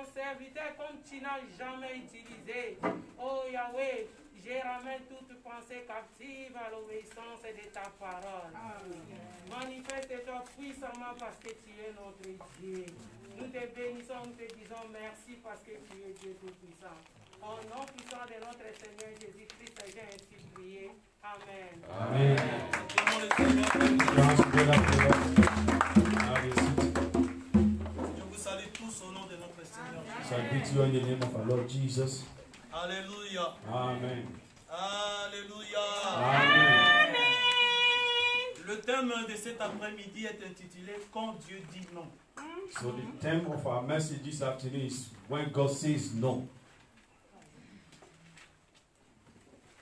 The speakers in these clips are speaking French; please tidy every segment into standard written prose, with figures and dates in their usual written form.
ton serviteur comme tu n'as jamais utilisé. Oh Yahweh, je ramène toute pensée captive à l'obéissance de ta parole. Manifeste-toi puissamment parce que tu es notre Dieu. Nous te bénissons, nous te disons merci parce que tu es Dieu tout-puissant. Au nom puissant de notre Seigneur Jésus-Christ, j'ai ainsi prié. Amen. Amen. Je vous salue tous au nom de notre Seigneur. So I greet you in the name of our Lord Jesus. Alléluia. Amen. Alléluia. Amen. Le thème de cet après-midi est intitulé Quand Dieu dit non. So the theme of our message this afternoon is when God says no.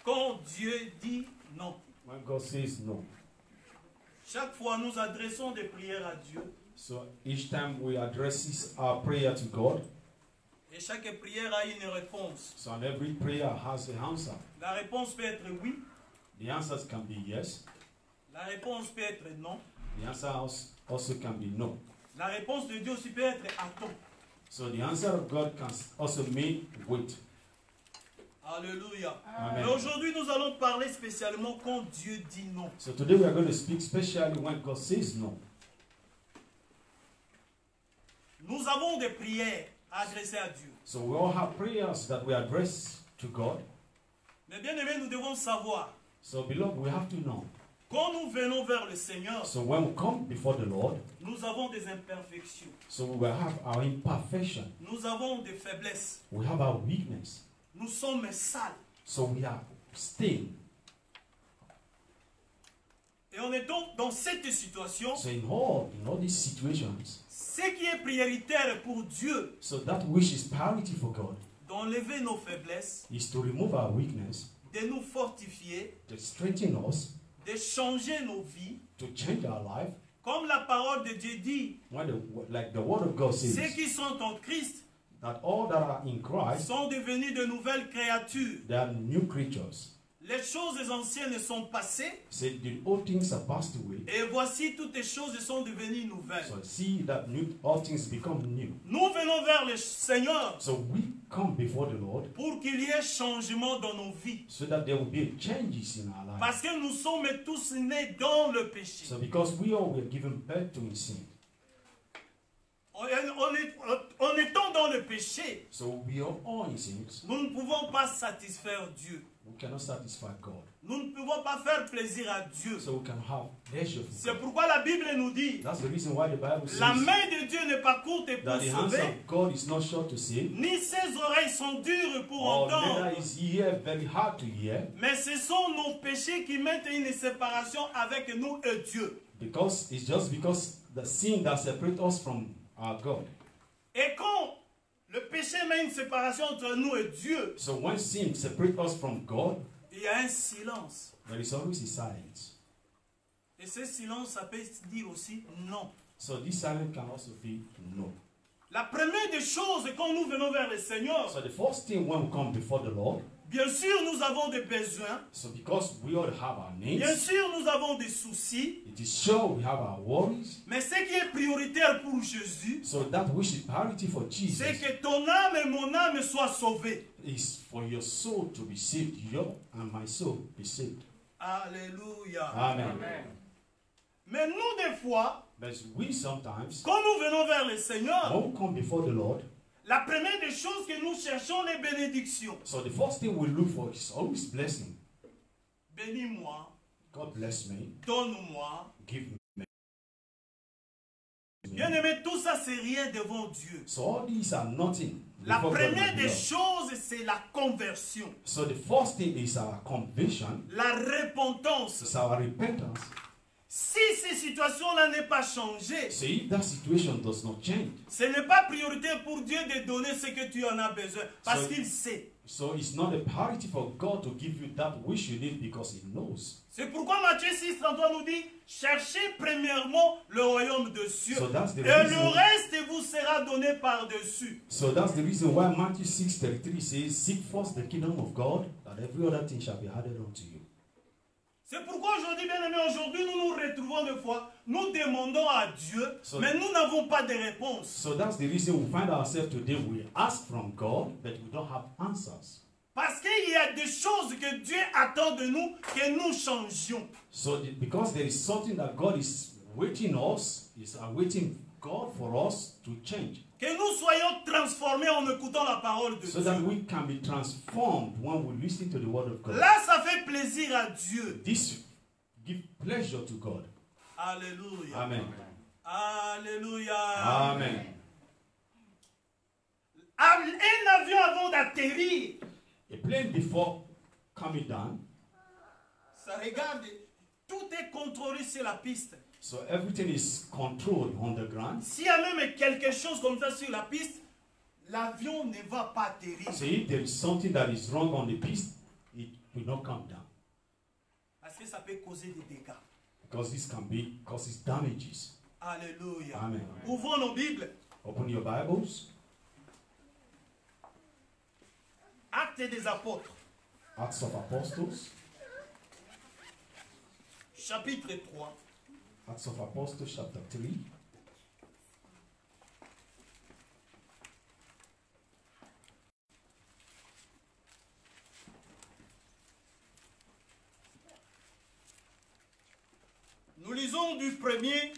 Quand Dieu dit non. When God says no. Chaque fois nous adressons des prières à Dieu. So each time we address our prayer to God, Et chaque prière a une réponse. so and every prayer has an answer. La réponse peut être oui. The answers can be yes. La réponse peut être non. The answer also can be no. La réponse de Dieu aussi peut être attends. So the answer of God can also mean wait. Alléluia. Amen. Mais aujourd'hui nous allons parler spécialement quand Dieu dit non. So today we are going to speak specially when God says no. Nous avons des prières à adresser à Dieu. So we all have prayers that we address to God. Mais bien aimé, nous devons savoir, So beloved, we have to know. quand nous venons vers le Seigneur, So when we come before the Lord, nous avons des imperfections. so we will have our imperfection. Nous avons des faiblesses. We have our weakness. Nous sommes sales. So we are stained. Et on est donc dans cette situation. So in all these situations, Ce qui est prioritaire pour Dieu, so that which is priority for God d'enlever nos faiblesses, is to remove our weakness, de nous fortifier, to strengthen us, de changer nos vies. to change our life. Comme la parole de Dieu dit, Like the word of God ceux says, qui sont en Christ that all that are in Christ, sont devenus de nouvelles créatures. they are new creatures. Les choses anciennes sont passées Say the old things are passed away. et voici toutes les choses sont devenues nouvelles. So see that all things become new. Nous venons vers le Seigneur So we come before the Lord pour qu'il y ait changement dans nos vies. so that there will be changes in our lives. Parce que nous sommes tous nés dans le péché. So because we all were given birth to sin. En étant dans le péché, So we are all in sins. nous ne pouvons pas satisfaire Dieu. We cannot satisfy God. Nous ne pouvons pas faire plaisir à Dieu. So we can have pleasure for C'est God. pourquoi la Bible nous dit, That's the reason why the Bible la says main de Dieu n'est pas courte pour that the hands sauver, of God is not short to save, ni ses oreilles sont dures pour or entendre. neither is his ear very hard to hear, Mais ce sont nos péchés qui mettent une séparation avec nous et Dieu. because it's just because the sin that separates us from our God. Et quand le péché met une séparation entre nous et Dieu, So when sin separates us from God, il y a un silence. there is always a silence. Et ce silence, ça peut dire aussi non. So this silence can also be no. La première des choses, quand nous venons vers le Seigneur, So the first thing when we come before the Lord, bien sûr, nous avons des besoins. so because we all have our Bien needs, sûr, nous avons des soucis. it is sure we have our worries. Mais ce qui est prioritaire pour Jésus, So that which is priority for c'est Jesus que ton âme et mon âme soient sauvées. is for your soul to be saved, your and my soul be saved. Alléluia. Amen. Mais nous, des fois, But we sometimes, quand nous venons vers le Seigneur, when we come before the Lord, la première des choses que nous cherchons, les bénédictions. so the first thing we look for is always blessing. Bénis-moi, God bless me, donne-moi. give me. Bien-aimé, tout ça, c'est rien devant Dieu. So all these are nothing. La before God, première my des beloved. choses, c'est la conversion. So the first thing is our conviction, La repentance. is our repentance. Si ces situations-là n'est pas changées, So if that situation does not change, ce n'est pas prioritaire pour Dieu de donner ce que tu en as besoin. Parce qu'il sait. so it's not a priority for God to give you that which you need because He knows. C'est pourquoi Matthieu 6:33 nous dit, cherchez premièrement le royaume de cieux. So that's the Et le reason. reste vous sera donné par-dessus. So that's the reason why Matthew 6:33 says, "Seek first the kingdom of God, that every other thing shall be added unto you." C'est pourquoi aujourd'hui, bien aimé, aujourd'hui nous nous retrouvons des fois, nous demandons à Dieu, mais nous n'avons pas de réponse. So that's the reason we find ourselves today. We ask from God, but we don't have answers. Parce qu'il y a des choses que Dieu attend de nous, que nous changions. So because there is something that God is waiting us, is awaiting God for us to change. Que nous soyons transformés en écoutant la parole de So Dieu. that we can be transformed when we listen to the word of God. Là, ça fait plaisir à Dieu. This gives pleasure to God. Alléluia. Amen. Alléluia. Amen. Un avion avant d'atterrir, A plane before coming down, ça regarde, tout est contrôlé sur la piste. so everything is controlled on the ground. S'il y a même quelque chose comme ça sur la piste, l'avion ne va pas atterrir. So if there is something that is wrong on the piste, it will not come down. Parce que ça peut causer des dégâts. Because this can be causes damages. Alléluia. Amen. Ouvrons nos Bibles. Open your Bibles. Actes des Apôtres, Acts of Apostles. chapitre 3. Acts of Apostles chapter 3. Nous lisons du 1er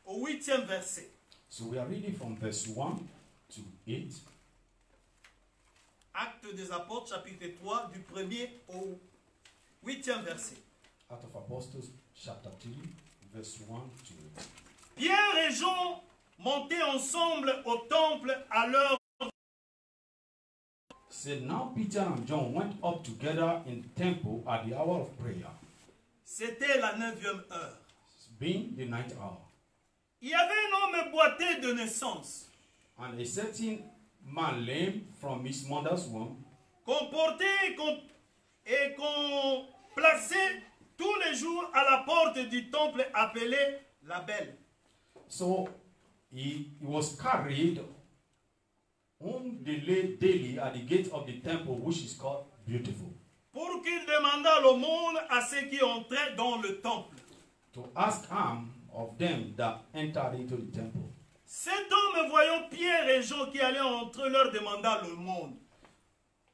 au 8e verset. So we are reading from verse 1 to 8. Actes des Apôtres, chapitre 3, du 1er au 8e verset. Acts of Apostles chapter 3, verse 1 to 8. Pierre et Jean montaient ensemble au temple à l'heure. Said now Peter and John went up together in the temple at the hour of prayer, C'était la 9e heure. being the ninth hour. Il y avait un homme boiteux de naissance, And a certain man lame from his mother's womb, qu'on portait et qu'on plaçait tous les jours à la porte du temple appelé la Belle. so he was carried whom they laid daily at the gate of the temple, which is called Beautiful, Pour qu'il demandât l'aumône à ceux qui entraient dans le temple. to ask alms of them that entered into the temple. Cet homme, voyant Pierre et Jean qui allaient entre eux, leur demanda l'aumône.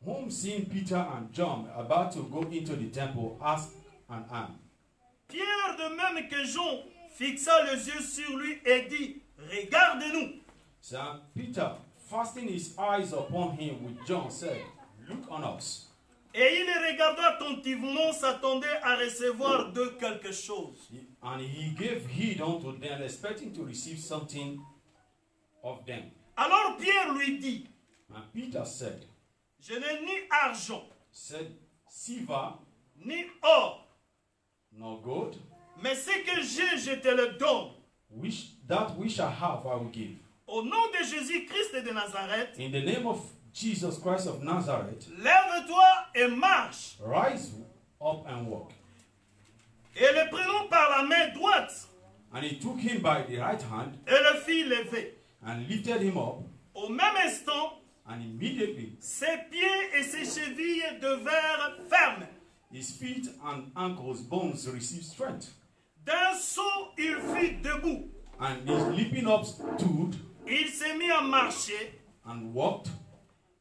Whom seeing Peter and John about to go into the temple, asked an alms. Pierre, de même que Jean, fixa les yeux sur lui et dit, regarde-nous. So Peter, fastening his eyes upon him with John, said, look on us. Et il les regarda attentivement, s'attendait à recevoir de quelque chose. And he gave heed unto them, expecting to receive something of them. Alors Pierre lui dit, And Peter said, je n'ai ni argent, silver, ni or, nor gold, mais ce que j'ai, je te le donne. that we shall have, I will give. Au nom de Jésus-Christ de Nazareth, In the name of Jesus Christ of Nazareth, lève-toi et marche. rise up and walk. Et le prenant par la main droite, And he took him by the right hand et le fit lever. and lifted him up, Au même instant, and immediately ses pieds et ses chevilles devinrent fermes. his feet and ankles bones received strength. D'un saut, il fut debout. And his leaping up stood Il s'est mis à marcher. and walked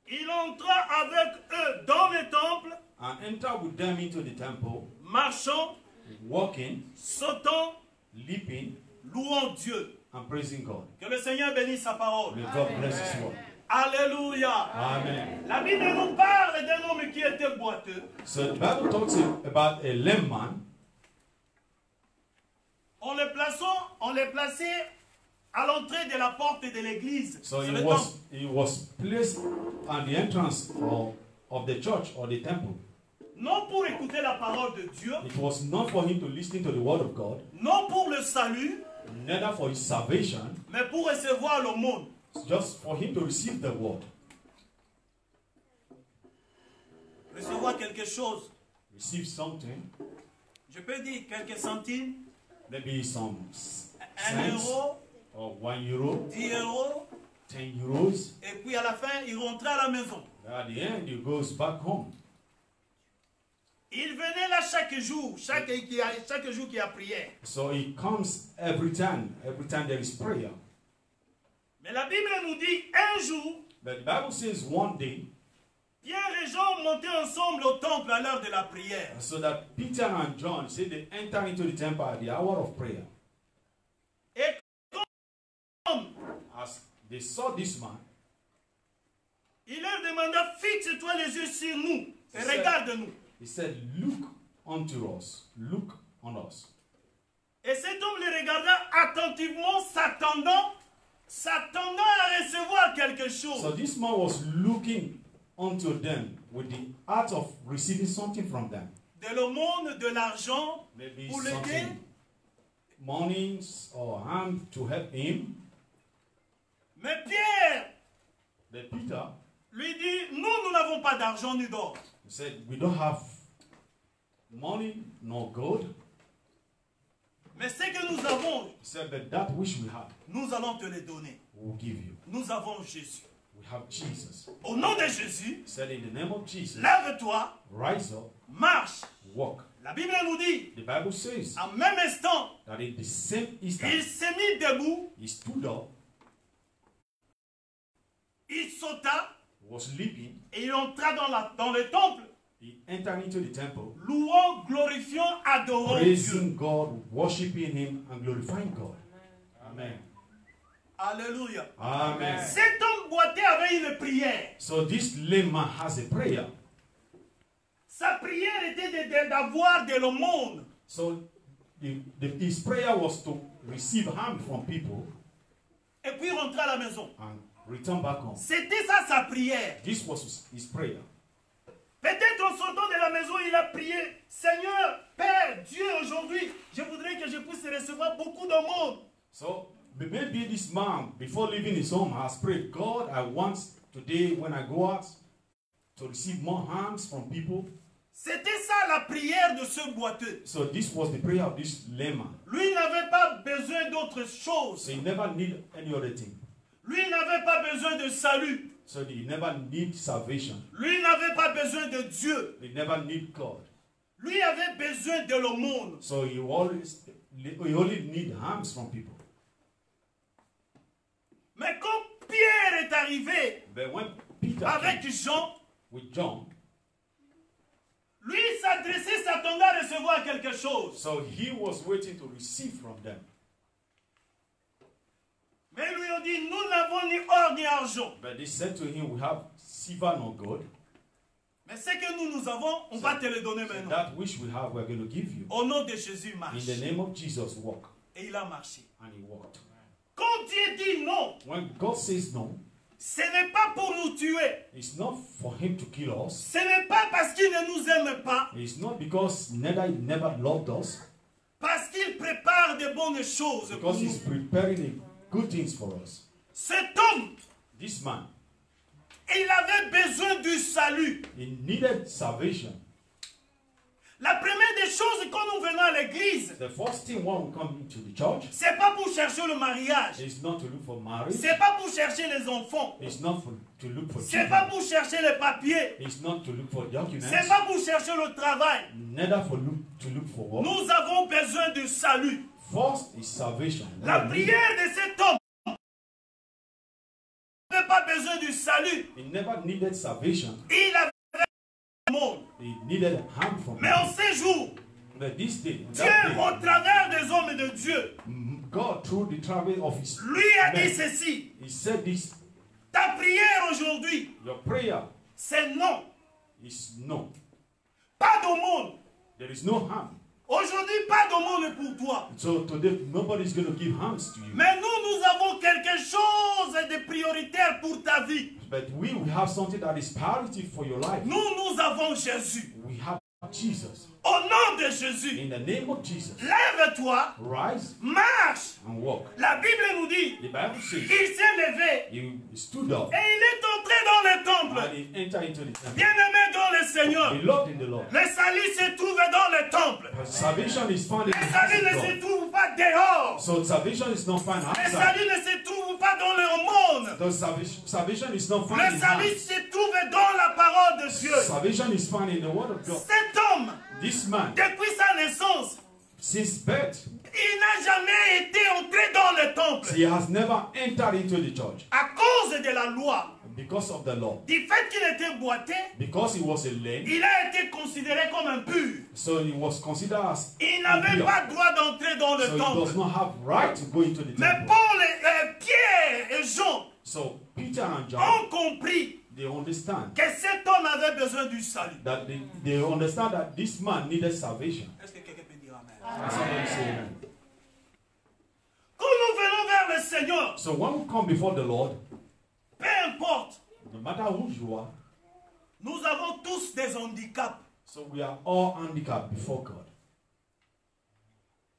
Il entra avec eux dans le temple, and entered with them into the temple, marchant, walking, sautant, leaping, louant Dieu. and praising God. Que le Seigneur bénisse sa parole. May God bless his word. Alléluia. Amen. La Bible nous parle d'un homme qui était boiteux. So the Bible talks about a lame man. On les plaçait à l'entrée de la porte de l'église. So C'est he le was placed at the entrance of the church or the temple. Non pour écouter la parole de Dieu, It was not for him to listen to the word of God, non pour le salut, neither for his salvation, mais pour recevoir l'aumône. just for him to receive the word. Recevoir quelque chose. Receive something, Je peux dire quelques centimes, maybe some 1 cents euro, or 1 euro, 10 euros, 10 euros. et puis à la fin, il rentrait à la maison. At the end, he goes back home. Il venait là chaque jour qu'il y a prière. So he comes every time there is prayer. Mais la Bible nous dit un jour, But the Bible says one day, Pierre et Jean montaient ensemble au temple à l'heure de la prière. so that Peter and John say they enter into the temple at the hour of prayer. Et comme As they saw this man, il leur demanda, fixe-toi les yeux sur nous et C'est ça. regarde-nous. he said, "Look unto us, look on us." Et cet homme les regarda attentivement, s'attendant à recevoir quelque chose. So this man was looking unto them with the art of receiving something from them. De l'aumône, de l'argent, Maybe pour l'aider. something, money or hand to help him. Mais Pierre But Peter, lui dit, nous n'avons pas d'argent ni d'or. he said, "We don't have money nor gold." Mais ce que nous avons, He said, "But that which we have, nous allons te le donner. we will give you." Nous avons Jésus. We have Jesus. Au nom de Jésus, He said, "In the name of Jesus, lève-toi, rise up, marche. walk." La Bible nous dit, The Bible says en même instant, that in the same instant, il s'est mis debout, he stood up, il sauta was leaping, et il entra dans le temple, he entered into the temple, louant, glorifiant, adorant Dieu. praising God, worshiping him, and glorifying God. Amen. Alléluia. Amen. Cet homme boiteux avait une prière. So this lame man has a prayer. Sa prière était d'avoir de l'aumône. So his prayer was to receive harm from people Et puis rentrer à la maison. and return back home. C'était ça sa prière. This was his prayer. Peut-être en sortant de la maison, il a prié, Seigneur, Père, Dieu, aujourd'hui, je voudrais que je puisse recevoir beaucoup d'aumône. So maybe this man, before leaving his home, has prayed, "God, I want today when I go out to receive more harms from people." C'était ça la prière de ce boiteux. So this was the prayer of this lame man. Lui n'avait pas besoin d'autre chose. So he never need any other thing. Lui n'avait pas besoin de salut. So he never need salvation. Lui n'avait pas besoin de Dieu. He never need God. Lui avait besoin de l'aumône. So he only need harms from people. Mais quand Pierre est arrivé But when Peter avec came Jean, with John, lui s'adressait, s'attendait à recevoir quelque chose. so he was waiting to receive from them. Mais ils lui ont dit, nous n'avons ni or ni argent. But they said to him, "We have silver nor gold. Mais ce que nous avons, on va te le donner So maintenant. that which we have, we're going to give you." Au nom de Jésus, In marche. the name of Jesus, walk. Et il a marché. And he walked. Quand Dieu dit non, When God says no, ce n'est pas pour nous tuer. it's not for him to kill us. Ce n'est pas parce qu'il ne nous aime pas. It's not because he never loved us. Parce qu'il prépare de bonnes choses pour Because nous. he's preparing good things for us. Cet homme, This man, il avait besoin du salut. he needed salvation. La première des choses quand nous venons à l'église, The first thing when we come into the church c'est pas pour chercher le mariage. is not to look for marriage. C'est pas pour chercher les enfants. It's not to look for C'est pas children. pour chercher les papiers. It's not to look for documents. C'est pas pour chercher le travail. Neither to look for work. Nous avons besoin du salut. First is salvation. La prière de cet homme n'avait pas besoin du salut. He never needed salvation. Il avait le monde. He needed harm from Mais en ces jours, But this day, Dieu, that au day, travers des hommes de Dieu, God, through the travel of his lui a dit men, ceci. he said this, Ta prière aujourd'hui, your prayer c'est non. is no. Pas d'aumône. There is no harm. Aujourd'hui, pas d'aumône pour toi. So today, nobody's going to give harms to you. Mais nous avons quelque chose de prioritaire pour ta vie. But we have something that is priority for your life. Nous avons Jésus. We have Jesus. Au nom de Jésus, In the name of Jesus, lève-toi, rise marche. and walk. La Bible nous dit, The Bible says il s'est levé he stood up et il est entré dans le temple. and he entered into the temple. Bien-aimé dans le Seigneur, Beloved in the Lord. le salut se trouve dans le temple. Salvation is found in the Le house salut ne of se God. trouve pas dehors. So salvation is not found Le outside. salut ne se trouve pas dans le monde. The salvation is not found Le in salut house. se trouve dans la parole de Dieu. Salvation is found in the word of God. Cet homme homme, This man, depuis sa naissance, since birth, il n'a jamais été entré dans le temple. he has never entered into the church À cause de la loi, because of the law. du fait qu'il était boité, Because he was a lame, il a été considéré comme impur. so he was considered as Il n'avait impure. pas droit d'entrer dans le So he does temple. not have right to go into the Mais temple. Paul, Pierre et Jean So Peter and John, ont compris they understand que cet homme avait besoin du salut. that they understand that this man needed salvation. Est-ce que quelqu'un peut dire amen? And somebody say amen. Quand nous venons vers le Seigneur, So when we come before the Lord, peu importe, no matter who you are, nous avons tous des handicaps. so we are all handicapped before God.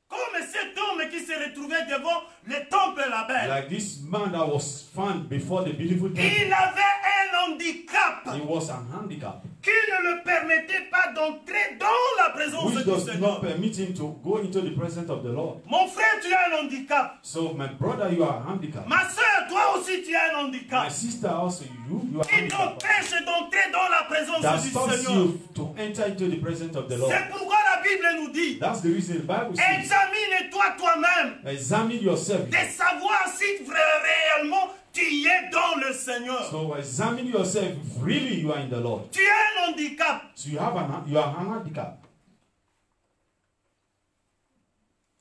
Comme cet homme qui se retrouvait devant le temple là-bas, Like this man that was found before the beautiful temple, il avait un handicap he was a handicap, qui ne le permettait pas d'entrer dans la présence which du does Seigneur. not permit him to go into the presence of the Lord. Mon frère, tu as un handicap. So my brother, you are handicapped. Ma soeur, toi aussi, tu as un My handicap sister also, you are qui handicapped. t'empêche d'entrer dans la présence That du stops Seigneur. you to enter into the presence of the Lord. C'est pourquoi la Bible nous dit, That's the reason the Bible says, examine-toi toi-même examine yourself. de savoir si réellement tu es dans le Seigneur. So examine yourself if really you are in the Lord. Tu as un handicap. So you are an handicap.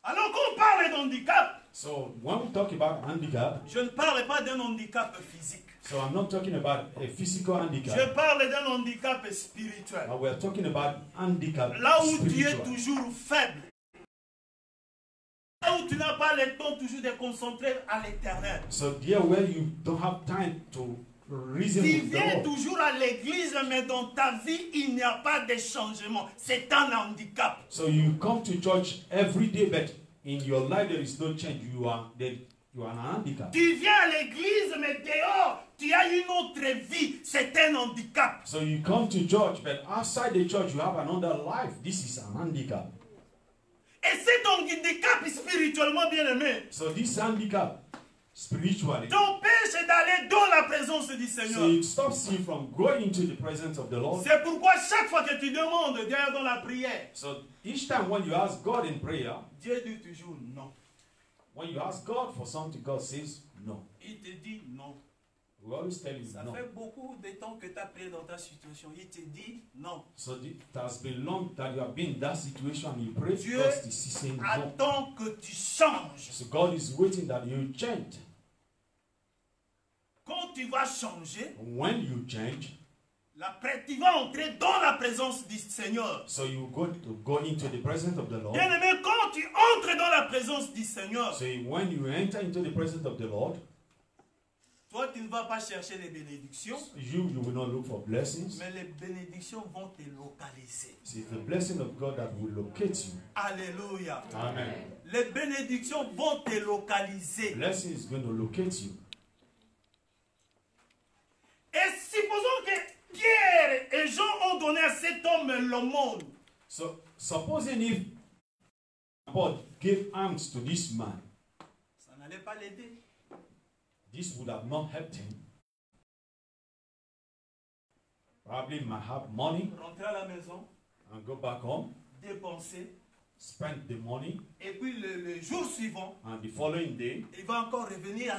Alors qu'on parle d'handicap, So when we talk about handicap, je ne parle pas d'un handicap physique. so I'm not talking about a physical Je handicap. parle d'un handicap spirituel. But we're talking about handicap Là où tu es spiritual. toujours faible. Là où tu n'as pas le temps toujours de concentrer à l'éternel. So there where you don't have time to reason Tu with the viens Lord. toujours à l'église, mais dans ta vie, il n'y a pas de changement. C'est un handicap. So you come to church every day, but in your life there is no change. You are an handicap. Tu viens à l'église, mais dehors, tu as une autre vie. C'est un handicap. So you come to church, but outside the church you have another life. This is an handicap. Et cet handicap spirituellement bien aimé So this handicap spiritually, t'empêche d'aller dans la présence du so Seigneur. it stops you from going into the presence of the Lord. C'est pourquoi chaque fois que tu demandes d'ailleurs dans la prière, So each time when you ask God in prayer, Dieu dit toujours non. when you ask God for something, God says no. Il te dit non. We always tell you Ça no. fait beaucoup de temps que tu as prié dans ta situation. Il te dit non. So it has been long that you have been in that situation and you pray. Dieu God is saying no. Attends que tu changes. So God is waiting that you change. Quand tu vas changer, When you change, tu vas entrer dans la présence du Seigneur. so you go into the presence of the Lord. Bien aimé, quand tu entres dans la présence du Seigneur, So when you enter into the presence of the Lord, toi tu ne vas pas chercher les bénédictions, you will not look for blessings. mais les bénédictions vont te localiser. It's the blessing of God that will locate you. Alléluia. Amen. Les bénédictions vont te localiser. Blessing is going to locate you. Et supposons que Pierre et Jean ont donné à cet homme le monde. So supposing if God gave alms to this man, Ça n'allait pas l'aider. this would have not helped him. Probably might have money Rentrer à la maison, and go back home, dépenser. spend the money, Et puis le jour suivant, and the following day, il va encore revenir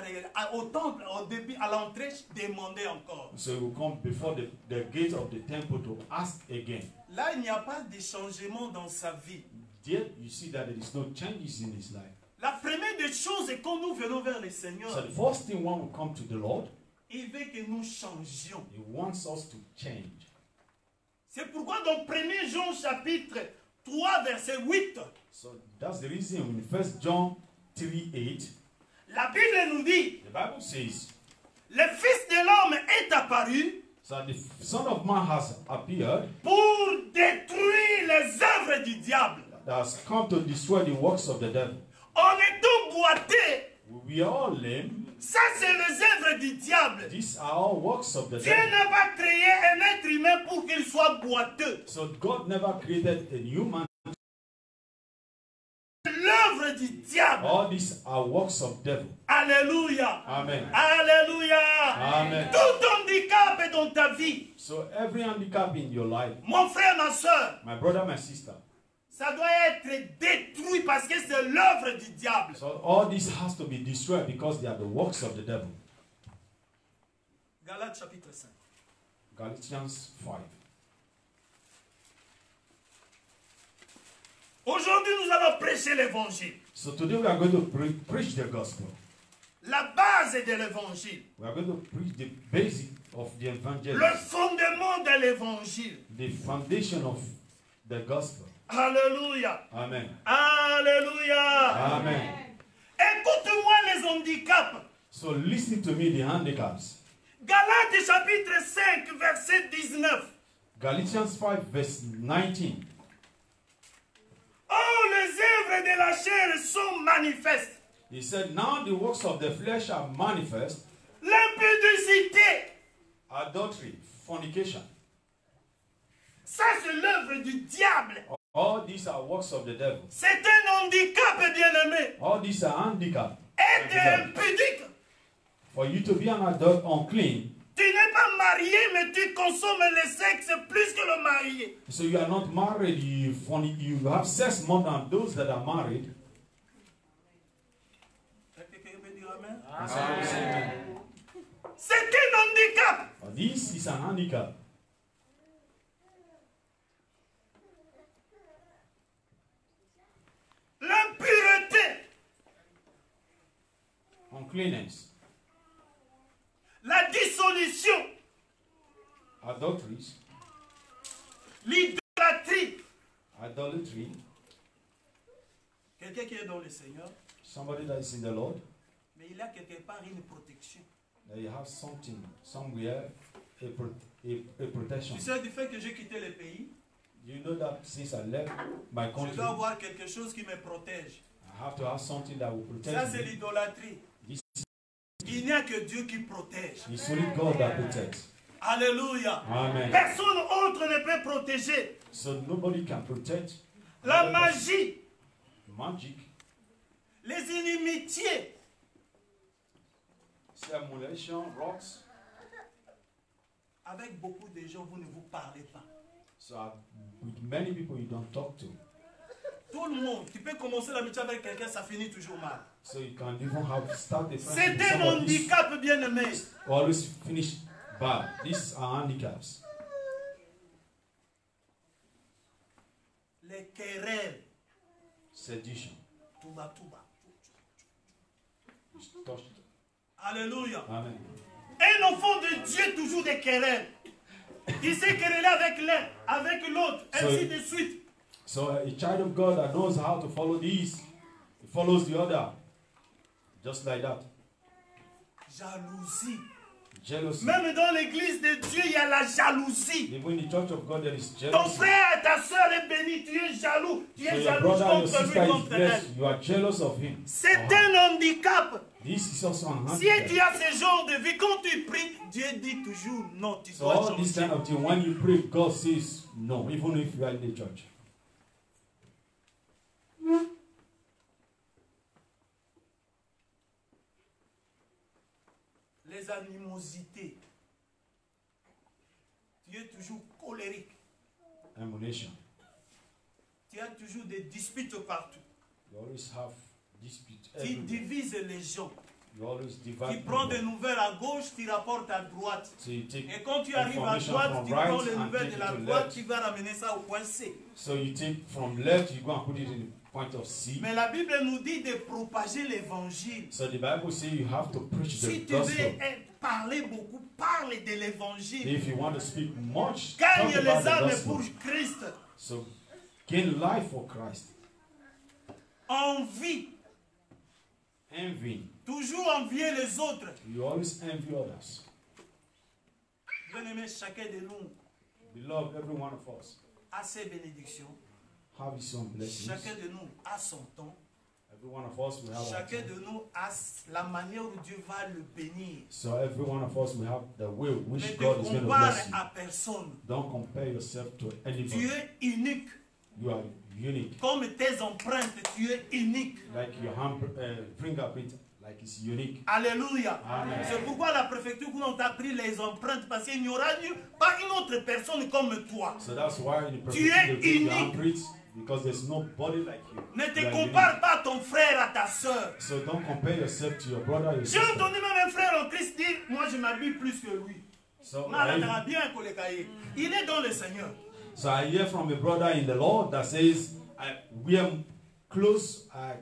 au temple, au début, à l'entrée, demander encore. so he will come before the gate of the temple to ask again. Là, il n'y a pas de changement dans sa vie. There you see that there is no changes in his life. La première des choses est quand nous venons vers le Seigneur, So the first thing when we come to the Lord, il veut que nous changions. he wants us to change. C'est pourquoi dans 1 Jean chapitre 3 verset 8, So that's the reason in 1 John 3:8, la Bible nous dit, the Bible says, le Fils de l'homme est apparu so the Son of Man has appeared, pour détruire les œuvres du diable. that has come to destroy the works of the devil. On est donc boité. We are all lame. Ça, c'est les œuvres du diable. These are all works of the Dieu devil. n'a pas créé un être humain pour qu'il soit boiteux. So God never created a human. L'œuvre du diable. All these are works of devil. Alléluia. Amen. Alléluia. Amen. Tout handicap est dans ta vie. So So every handicap in your life, Mon frère, ma soeur, my brother, my sister, ça doit être détruit parce que c'est l'œuvre du diable. so all this has to be destroyed because they are the works of the devil. Galates chapitre 5. Galatians 5. Aujourd'hui, nous allons prêcher l'évangile. So today we are going to preach the gospel. La base de l'évangile. We are going to preach the basic of the Le evangelism, fondement de l'évangile. the foundation of the gospel. Alléluia. Amen. Alléluia. Amen. Écoute-moi les handicaps. So listen to me, the handicaps. Galates chapitre 5, verset 19. Galatians 5 verse 19. Oh, les œuvres de la chair sont manifestes. He said, now the works of the flesh are manifest: L'impudicité. adultery, fornication. Ça, c'est l'œuvre du diable. All these are works of the devil. C'est un handicap, bien-aimé. All these are handicaps. Être impudique. For you to be an adult unclean, Tu n'es pas marié, mais tu consommes le sexe plus que le marié. so you are not married, you have sex more than those that are married. C'est un handicap. This is an handicap. L'impureté. Uncleanness, La dissolution. adulteries, L'idolâtrie. idolatry. Quelqu'un qui est dans le Seigneur, Somebody that is in the Lord, mais il a quelque part une protection. they have something, somewhere, a protection. Tu sais du fait que j'ai quitté le pays, You know that since I left my je country, dois avoir quelque chose qui me protège. I have to have something that will Ça, protect c'est me. l'idolâtrie. This Il n'y a que Dieu qui protège. is only God that protects. Alléluia. Amen. Personne autre ne peut protéger. So nobody can protect. La magie, Magic, les inimitiés, simulation, rocks. avec beaucoup de gens, vous ne vous parlez pas. So with many people you don't talk to. Tout le monde, tu peux commencer l'amitié avec quelqu'un, ça finit toujours mal. So you can even start a friendship C'est with un somebody. handicap, bien-aimé. Always finish bad. These are handicaps. Les querelles, Sedition. touba touba. Touched. Alléluia. Amen. Un enfant de Dieu, toujours des querelles. Il s'est querellé avec l'un, avec l'autre, ainsi de suite. So a child of God that knows how to follow these, he follows the other. Just like that. Jalousie. Jealousy. Même dans l'église de Dieu, il y a la jalousie. Even in the church of God there is Ton jealousy. frère, ta soeur est bénie, tu es jaloux. Tu So es your jaloux brother, your contre lui, sister is contre blessed. elle. You are jealous of him. C'est or her. un handicap. This is also an Si tu handicap. as ce genre de vie, quand tu pries, Dieu dit toujours non, tu So dois all this changer. kind of thing, when you pray, God says no, even if you are in the church. Les animosités. Tu es toujours colérique. Emulation. Tu as toujours des disputes partout. You always have dispute Tu everywhere. divises les gens. You always Tu divide prends des people. nouvelles à gauche, tu rapportes à droite. So you take Et quand tu arrives à information droite, from tu right prends les and nouvelles take de it la to droite, left. tu vas ramener ça au point C. So you take from left, you go and put it in the point of C. Mais la Bible nous dit de propager l'évangile. So the Bible says you have to preach Si the tu veux gospel. parler beaucoup, parle de l'évangile. If you want to speak much, Gagne talk les about the âmes gospel. pour Christ. So gain life for Christ. Envie. Envy. Toujours envier les autres. You always envy others. Bien-aimé, chacun de nous Beloved, every one of us a ses bénédictions. have his own blessings. Chacun de nous a son temps. Every one of us will have our Chacun time. de nous a la manière où Dieu va le bénir. So every one of us will have the way Ne which te God is going to compare bless you. à personne. Don't compare yourself to Tu anybody. es unique. You are unique. Comme tes empreintes, tu es unique. Like your fingerprint, like like it's unique. Alléluia. Amen. C'est pourquoi la préfecture, on t'a pris les empreintes, parce qu'il n'y aura pas une autre personne comme toi. So that's why in the Tu es prefecture they give you unique. handprints, because there's nobody like you. Ne te You are compare pas à ton frère, à ta soeur. unique. So don't compare yourself to your brother or your J'ai sister. entendu même un frère en Christ dire, moi je m'habille plus que lui. So Il est dans le Seigneur. I hear from a brother in the Lord that says, I wear clothes, I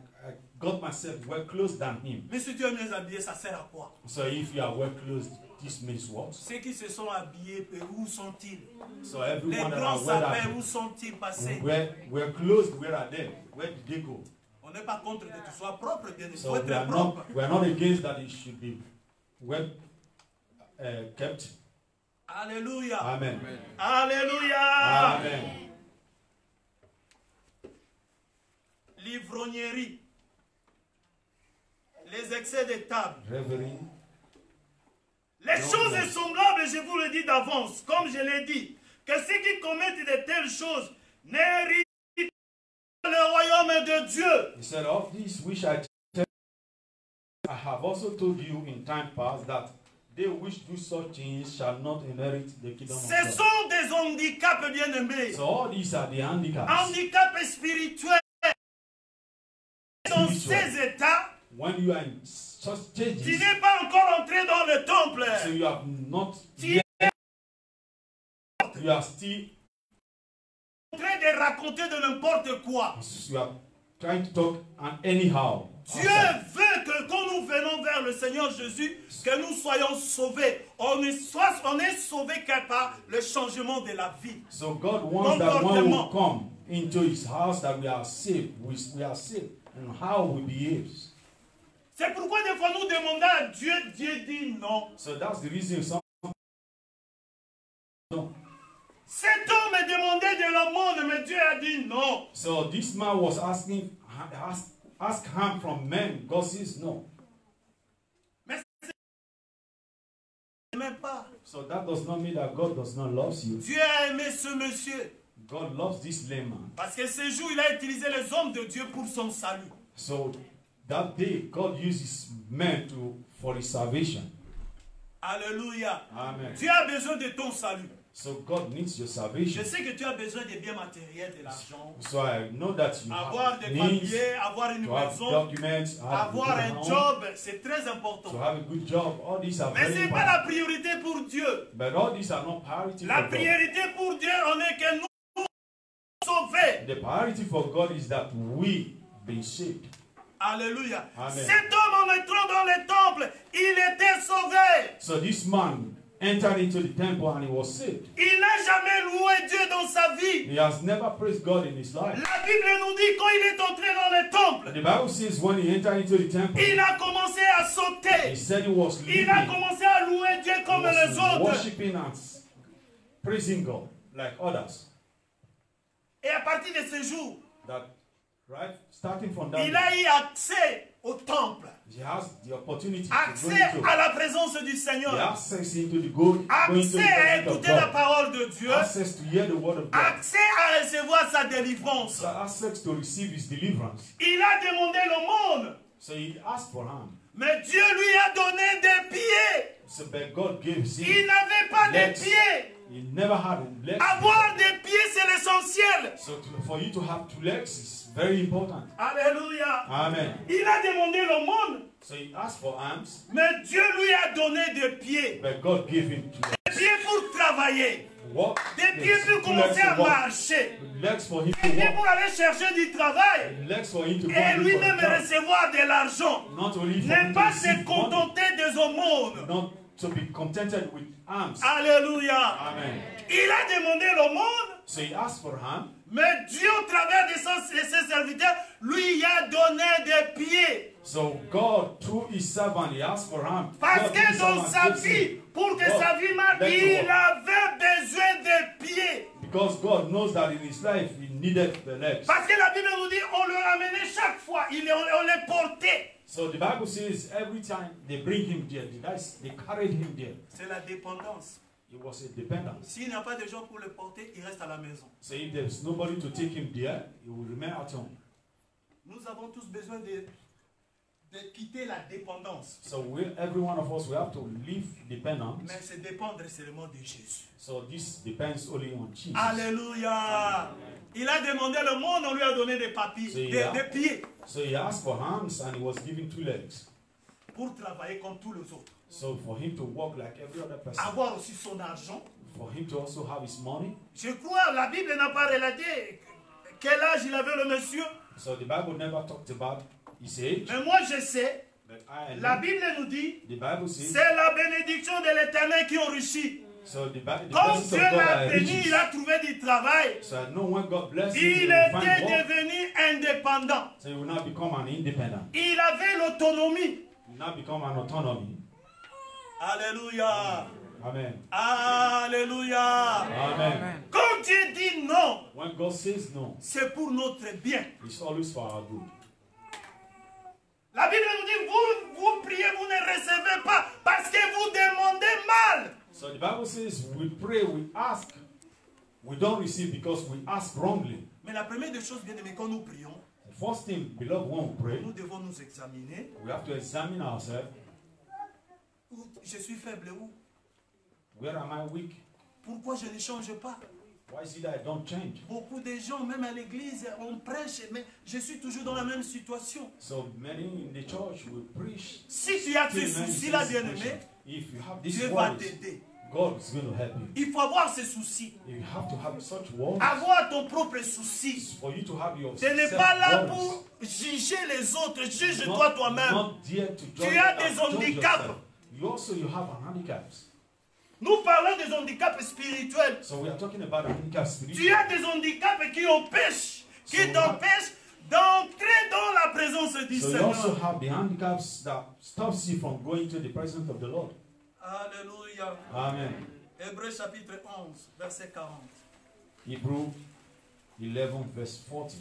got myself wear clothes than him. Mais si tu aimes les habiller, ça sert à quoi? So if you are wear clothes, this means what? Ceux qui se sont habillés, où sont-ils? So Les everyone that grands are wear sapins, that, où sont-ils passés? wear clothes, where are they? Where did they go? On n'est pas contre que tu sois propre, bien, il So faut être propre. we are not against that it should be well kept. Alléluia. Amen. Alléluia. Amen. L'ivrognerie. Les excès de table. Reverie. Les choses semblables, je vous le dis d'avance, comme je l'ai dit, que ceux qui commettent de telles choses n'héritent pas le royaume de Dieu. He said, of this which I tell you, I have also told you in time past that they which do such things shall not inherit the kingdom of Ce God. sont des handicaps, bien-aimés. So all these are the handicaps. Handicaps spirituels. Dans ces états, When you are in such tu stages, n'es pas encore entré dans le temple. so you have not Tu yet, es you are still, en train de raconter de n'importe quoi. you are trying to talk and anyhow. Dieu outside. veut que quand nous venons vers le Seigneur Jésus, que nous soyons sauvés. On est sauvés par le changement de la vie. So God wants that when we come into His house, that we are saved. We are saved, and how we behave. C'est pourquoi des fois nous demandons à Dieu, Dieu dit non. So that's the reason some. Cet homme demandait de le monde, mais Dieu a dit non. So this man was asking, ask harm from men. God says no. Mais même pas. So that does not mean that God does not love you. Dieu a aimé ce monsieur. God loves this layman. Parce que ce jour, il a utilisé les hommes de Dieu pour son salut. So that day, God uses men for his salvation. Alléluia. Amen. Dieu a besoin de ton salut. So God needs your Je salvation. sais que tu as besoin de biens matériels, de l'argent. So I know that you Avoir have des needs papiers, avoir une to have maison, documents, avoir un home, job, c'est très to important. have a good job. All these are Mais ce very n'est pas important. la priorité pour Dieu. But all these are not priority La for God. priorité pour Dieu, on est que nous sauvés. The priority for God is that we be saved. Alléluia. Amen. Cet homme, en entrant dans le temple, il était sauvé. So this man entered into the temple and he was saved. Il n'a jamais loué Dieu dans sa vie. He has never praised God in his life. La Bible nous dit quand il est entré dans le temple, The Bible says when he entered into the temple, il a commencé à he sauter. said he was Il a living, commencé à louer Dieu he comme les was autres. worshiping and praising God like others. Et à partir de ce jour, That right, starting from that, il a eu accès au temple, he has the opportunity to go accès into, à la présence du the Seigneur, access into the going into accès the à presence of écouter la God, parole de Dieu, access to hear the word of God, accès à recevoir sa délivrance. access to receive his deliverance. Il a demandé l'aumône, So he asked for him. mais Dieu lui a donné des pieds. So but God gave him. Il n'avait pas de Legs. pieds. He never had legs. Avoir des pieds, c'est l'essentiel. So for you to have two legs is very important. Alléluia. Amen. Il a demandé l'aumône, So he asked for arms, mais Dieu lui a donné des pieds. but God gave him two Des pieds pour travailler. walk. Des pieds pour Two legs commencer à to walk. marcher. Legs for him Des to pieds walk. pour aller chercher du travail. Legs for him to go Et and look for lui-même a job. recevoir de l'argent. Not only for Ne him to pas se receive money, contenter des aumônes. not to be contented with arms. Alléluia. Amen. Il a demandé l'aumône, So he asked for him, mais Dieu, au travers de ses serviteurs, lui a donné des pieds. so God, through his servant, he asked for him. Parce God, que his dans servant, sa gives him. vie, pour que God, sa vie marche, let the il work. avait besoin des pieds. Because God knows that in his life he needed the legs. Parce que la Bible nous dit, on le ramenait chaque fois, on les portait. So the Bible says every time they bring him there, they carried him there. C'est la dépendance. It was a dependence. S'il n'y a pas de gens pour le porter, il reste à la maison. So if there's nobody to take him there, he will remain at home. Nous avons tous besoin de de quitter la dépendance. So every one of us, we have to live dependent. Mais c'est dépendre seulement de Jésus. So this depends only on Jesus. Alléluia. Il a demandé le monde, on lui a donné des papiers, So des pieds, So he asked for hands and he was given 2 legs. pour travailler comme tous les autres. So for him to walk like every other person. Avoir aussi son argent. For him to also have his money. Je crois, la Bible n'a pas relaté quel âge il avait le monsieur. So the Bible never talked about his age. Mais moi je sais, But I know, la Bible nous dit, the Bible says, c'est la bénédiction de l'Éternel qui enrichit. so the Comme blessings Dieu of God l'a are béni, riches. il a trouvé du travail. So I know when God bless him, Il he will find était work. devenu indépendant. So he will now become an independent. Il avait l'autonomie. He will now become an autonomy. Alléluia. Amen. Alléluia. Amen. Quand Dieu dit non, When God says no, c'est pour notre bien. it's always for our good. La Bible nous dit, vous priez, vous ne recevez pas parce que vous demandez mal. So the Bible says we pray, we ask, we don't receive because we ask wrongly. Mais la première des choses, bien aimés, quand nous prions, The first thing, beloved, when we pray, nous devons nous examiner. we have to examine ourselves. Je suis faible où? Where am I weak? Pourquoi je ne change pas? Why is it that I don't change? Beaucoup de gens, même à l'église, on prêche, mais je suis toujours dans la même situation. So many in the church will preach. Si tu as ces Still many soucis-là, in this bien situation. aimé, If you have these Dieu va worries, t'aider. God is going to help you. Il faut avoir ces soucis. You have to have such worries Avoir ton propre souci. for you to have your Tu n'es pas là self-worries. pour juger les autres. Not- Juge-toi toi-même. not there to Tu judge as others, des judge handicaps. yourself. You have an handicap. Nous parlons des handicaps spirituels. So we are talking about a handicap Tu spiritual. as des handicaps qui empêchent, qui So t'empêchent d'entrer dans la présence du So you also Seigneur. have the handicaps that stops you from going to the presence of the Lord. Alléluia. Amen. Hébreux chapitre 11, verset 40. Hebrew 11 verse 40.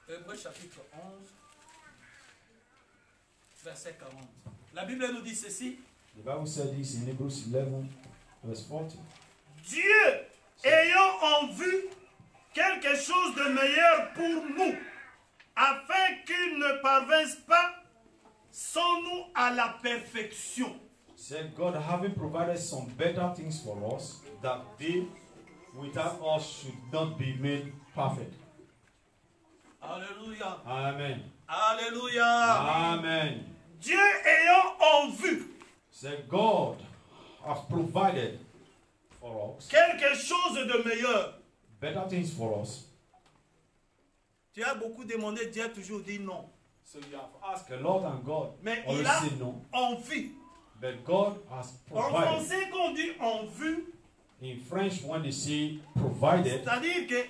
Hébreux chapitre 11, verset 40. La Bible nous dit ceci. The Bible said this in Hebrews 11 verse 40. Dieu, ayant en vue quelque chose de meilleur pour nous, afin qu'il ne parvinsse pas sans nous à la perfection. Said God, having provided some better things for us, that they without us should not be made perfect. Alléluia. Amen. Alléluia. Amen. Dieu ayant en vue Said God has provided for us quelque chose de meilleur. better things for us. Tu as beaucoup demandé, Dieu a toujours dit non. So you have asked a lot and God Mais always il a said no. en vue. But God has En provided. français, quand on dit en vue, In French, when they say provided, c'est-à-dire que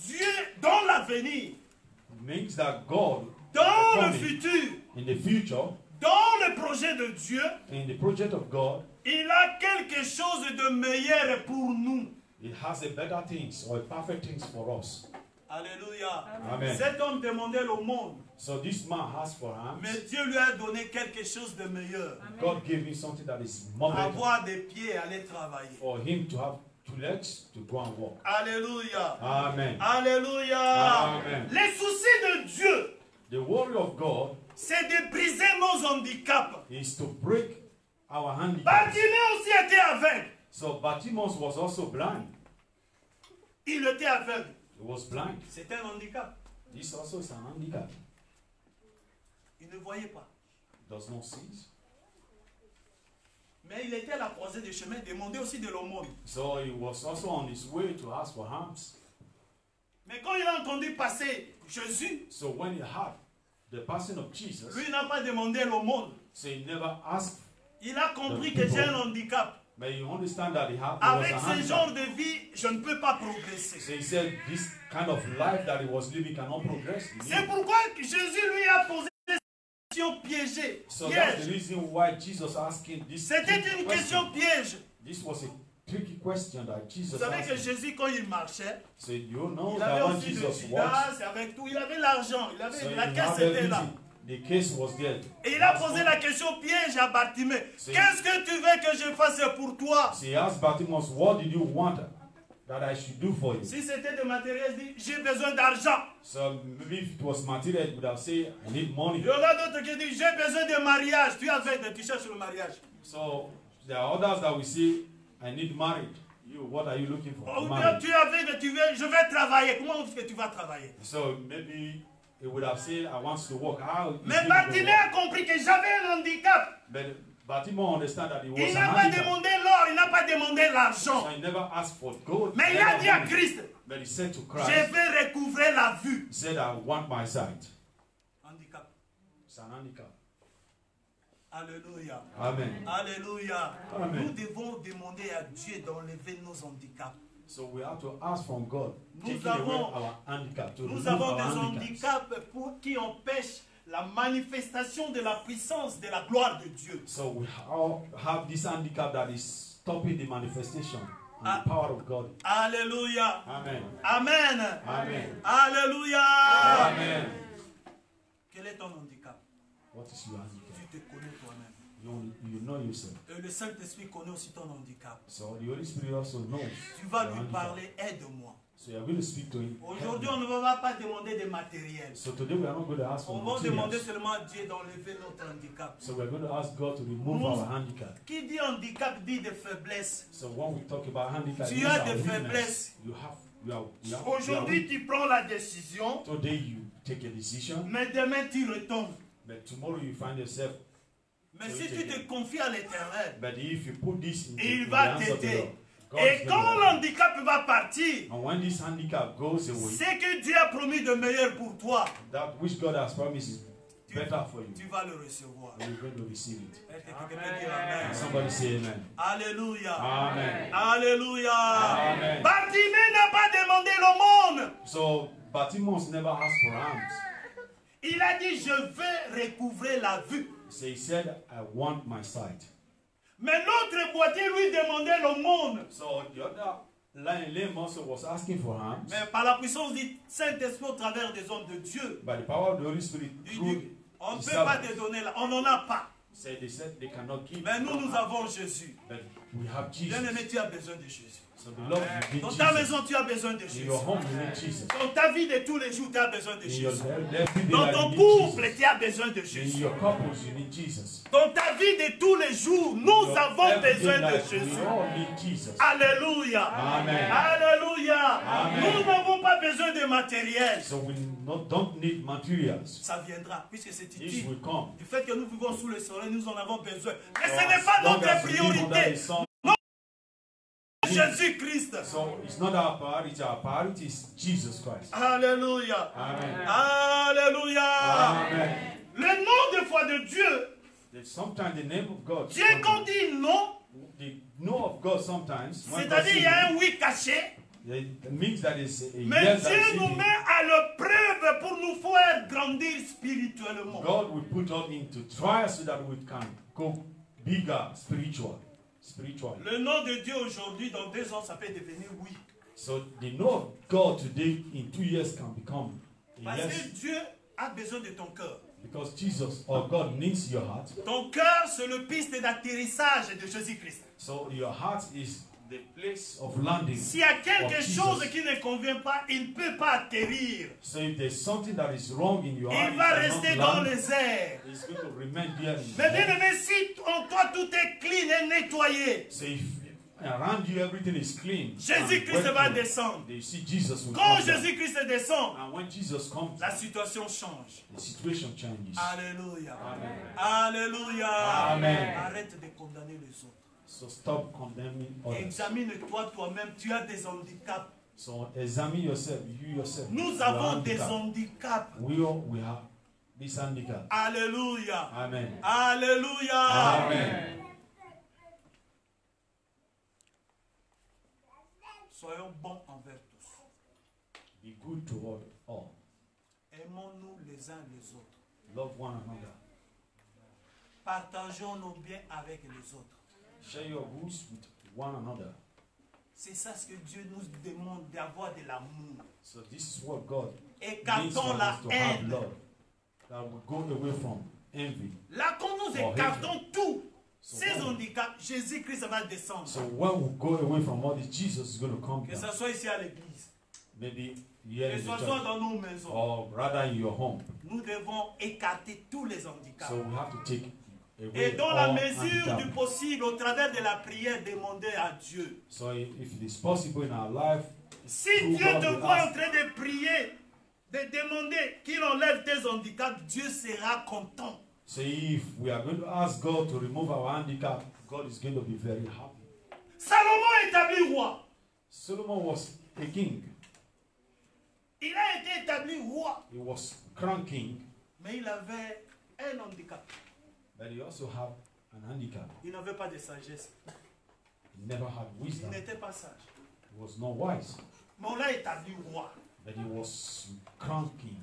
Dieu, dans l'avenir, means that God, dans le coming, futur, in the future, dans le projet de Dieu, in the project of God, il a quelque chose de meilleur pour nous. it has a better things or a perfect things for us. Alléluia. Amen. Cet homme demandait le monde, So this man has for hands. mais Dieu lui a donné quelque chose de meilleur. God gave him something that is more better Avoir des pieds et aller travailler. for him to have 2 legs to go and walk. Alléluia. Amen. Alléluia. Amen. Les soucis de Dieu, The worry of God c'est de briser nos handicaps. is to break our handicaps. Bartimée aussi était aveugle. So Bartimaeus was also blind. Il était aveugle. He was blind. C'est un handicap. This also is an handicap. Il ne voyait pas. Does not see. Mais il était à la croisée des chemins, demandait aussi de l'aumône. So he was also on his way to ask for alms. Mais quand il a entendu passer Jésus, So when he heard the passing of Jesus, lui n'a pas demandé l'aumône. so he never asked, Il a compris que j'ai un handicap. but you understand that he was Avec a ce handicap. genre de vie, je ne peux pas progresser. So he said this kind of life that he was living cannot progress. in C'est him. pourquoi que Jésus lui a posé des questions piégées. So that's the Piège. reason why Jesus asked him this. C'était question. une question piège. This was a tricky question that Jesus Vous savez que asked him. Jésus, quand il marchait, So you know il avait that when aussi le Jesus walked, Judas, avec tout, il avait l'argent, il avait, so la he caisse had était là. everything. The case was there. Et il a posé la question piège à Bartimée. Qu'est-ce que tu veux que je fasse pour toi? So he asked Bartimaeus, what did you want that I should do for you? Si c'était de matériel, il dit, j'ai besoin d'argent. So maybe if it was material, he would have said, I need money. Il y en a d'autres qui disent, j'ai besoin de mariage. Tu as fait, tu cherches le mariage. So there are others that will say, I need marriage. You, what are you looking for? Ou bien Marriage. tu as fait, tu veux, je vais travailler. Comment est-ce que tu vas travailler? So maybe he would have said, I want to work. How? Mais Bartimée a compris que j'avais un handicap. But Bartimaeus understand that he was Il a n'a pas handicap. demandé l'or, il n'a pas demandé l'argent. So he never asked for gold. Mais il never a dit à money. Christ, But he said to je Christ, vais recouvrer la vue. he said, I want my sight. Handicap. It's an handicap. Alléluia. Amen. Alléluia. Amen. Nous devons demander à Dieu d'enlever nos handicaps. So we have to ask from God, Nous taking away avons- our handicap, to Nous remove avons our des handicaps. handicaps qui empêchent la manifestation de la puissance de la gloire de Dieu. So we all have this handicap that is stopping the manifestation and the power of God. Alléluia. Amen. Amen. Amen. Alléluia. Amen. Quel est ton handicap? What is your handicap? Tu te connais toi-même. You know yourself. Et le Saint-Esprit connaît aussi ton handicap. So the Holy Spirit also knows. Tu vas your lui handicap. parler, aide-moi. So you're going to speak to him. Aujourd'hui, on ne va pas demander des matériels. So today we are not going to ask for On va demander materials. seulement à Dieu d'enlever notre handicap. So we're going to ask God to remove our handicap. Qui dit handicap dit de faiblesse. So when we talk about handicap, Tu these as are des weakness. faiblesses. You are Aujourd'hui, weak. tu prends la décision, Today you take a decision, mais demain, tu retombes. but tomorrow you find yourself. Mais si tu te confies à l'Éternel, But if you put this into il the va hands of the t'aider. Lord, God Et is quand going to- l'handicap va partir, and when this handicap goes away, ce que Dieu a promis de meilleur pour toi, that which God has promised is better for you. tu vas le recevoir. And you're going to receive it. Est-ce que quelqu'un peut dire Amen? And somebody say amen. Alléluia. Amen. Alléluia. Amen. Bartimée n'a pas demandé l'aumône. So Bartimaeus never asked for alms. Il a dit, je vais recouvrer la vue. So he said, I want my sight. Mais l'autre boitier lui demandait l'aumône. So the other lame also was asking for alms. Mais par la puissance du Saint-Esprit au travers des hommes de Dieu, By the power of the Holy Spirit, il through dit, on ne his peut pas te servants, donner là, on n'en a pas. they said they cannot give. Mais nous avons Jésus. But we have Bien-aimé, Jesus. tu as besoin de Jésus. So the Lord, you need Dans ta Jesus. maison, tu as besoin de In Jésus. your home, you need Jesus. Dans ta vie de tous les jours, tu as besoin de In your Jésus. everyday Dans life, ton you need couple, Jesus. tu as besoin de In Jésus. your couples, you need Jesus. Dans ta vie de tous les jours, nous Your avons everyday besoin de life, Jésus. we all need Jesus. Alléluia. Amen. Alléluia. Amen. Nous n'avons pas besoin de matériel. So we don't need materials. Ça viendra, puisque c'est This ici. will come. Du fait que nous vivons sous le soleil, nous en avons besoin. Mais So ce n'est as pas long notre as we live under priorité. the sun, Jésus-Christ. so it's not our priority. Our priority is Jesus Christ. Alléluia. Amen. Alléluia. Amen. Le nom de foi de Dieu. Sometimes the name of God. Dieu, quand dit non, The no of God sometimes. when God c'est-à-dire il y a says un oui caché. it means that it's a Mais yes that Dieu is nous hidden. met à l'épreuve pour nous faire grandir spirituellement. God will put us into trials so that we can go bigger spiritually. Le nom de Dieu aujourd'hui, dans 2 ans, ça peut devenir oui. So the no of God today in 2 years can become a Parce yes. que Dieu a besoin de ton cœur. Because Jesus or God needs your heart. Ton cœur, c'est le piste d'atterrissage de Jésus-Christ. So your heart is the place of landing. S'il y a quelque of Jesus. chose qui ne convient pas, il ne peut pas atterrir. So if there's something that is wrong in your heart, Il va it rester cannot dans land. les airs. It's going to remain there. In Mais the bien heart. aimé, si en toi tout est clean et nettoyé, So if around you everything is clean, Jésus-Christ and va when descendre. you see Jesus will Quand come down. Jésus-Christ descend, And when Jesus comes, la situation change. the situation changes. Alléluia. Amen. Alléluia. Amen. Arrête de condamner les autres. So stop condemning others. Examine-toi toi-même. Tu as des handicaps. So examine yourself, you yourself. Nous Your avons des handicap. handicaps. We have this handicap. Alléluia. Amen. Alléluia. Amen. Soyons bons envers tous. Be good toward all. Aimons-nous les uns les autres. Love one another. Partageons nos biens avec les autres. Share your goods with one another. C'est ça ce que Dieu nous demande, d'avoir de l'amour. So this is what God needs Écartons from la us to have haine. love. That we go away from envy. Là, quand nous Oh, écartons tout, So ces when- handicaps, Jésus-Christ va descendre. So when we go away from all this, Jesus is going to come Que ce down. soit ici à l'église, Maybe here que in ce the soit church, dans nos maisons, or rather in your home. nous devons écarter tous les handicaps. So we have to take Et away dans la all mesure handicap. du possible, au travers de la prière, demander à Dieu. So if it is possible in our life, Si through Dieu God te with voit us, en train de prier, de demander qu'il enlève tes handicaps, Dieu sera content. so if we are going to ask God to remove our handicap, God is going to be very happy. Salomon établi roi. Solomon was a king. Il a été établi roi, He was crowned king, mais il avait un handicap. but he also had an handicap. Il n'avait pas de sagesse. He never had Il wisdom. n'était pas sage. He was not wise, Mais on l'a établi roi. but he was crowned king.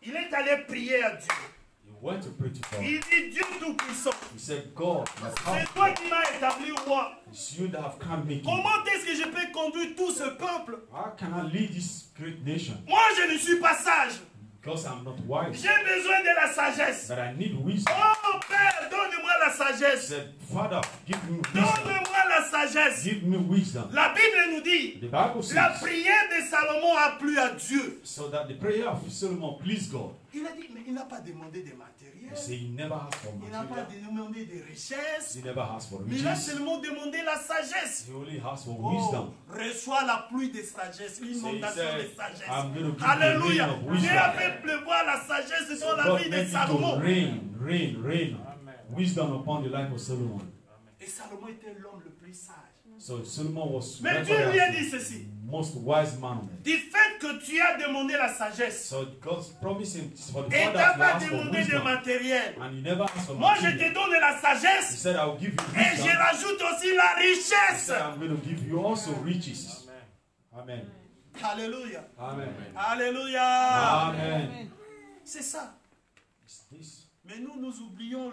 Il est allé prier à Dieu. He went to pray to God. Il dit, Dieu Tout-Puissant, He said, God, you c'est have toi qui m'as établi roi. it's you that have crowned me king. Comment est-ce que je peux conduire tout ce peuple? How can I lead this great nation? Moi, je ne suis pas sage. Because I'm not wise, J'ai besoin de la sagesse. but I need wisdom. Oh Père, donne-moi la He sagesse. said, Father, give me wisdom. Donne-moi la sagesse. Give me wisdom. La Bible nous dit, The Bible la says, prière de Salomon a plu à Dieu. so that the prayer of Solomon pleased God. Il a dit, mais il n'a pas demandé de matériel. You say he never asked for Il n'a pas material. demandé de richesse. He never asked for Mais il a riches. seulement demandé la sagesse. He only asked for Oh, wisdom. reçois la pluie de sagesse, l'inondation So he de said, sagesse. I'm going to give Alléluia. you the rain of Dieu a wisdom. fait pleuvoir la sagesse dans So la God vie de made it to Salomon. rain wisdom upon the life of Solomon. Et Salomon était l'homme le plus sage. So Solomon was Mais Dieu lui a dit the ceci. most wise man on earth. Du fait que tu as demandé la sagesse So God's promising for the et father t'as to pas ask for demandé de wisdom, matériel, and he never asked for moi je material. te donne la He sagesse said, I'll give you et je wisdom. rajoute aussi la He richesse. said, I'm going to give you also riches. Amen. Alléluia. Amen. Alléluia. Amen. C'est ça. It's this. Mais nous oublions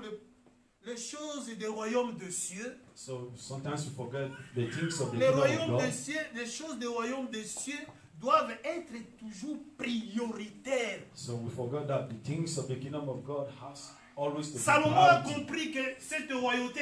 les choses des royaumes de cieux. So sometimes we forget the things of the Les kingdom of royaumes God. des cieux, les choses des royaumes des cieux doivent être toujours prioritaires. So we forgot that the things of the kingdom of God has always to be Salomon a priority. compris que cette royauté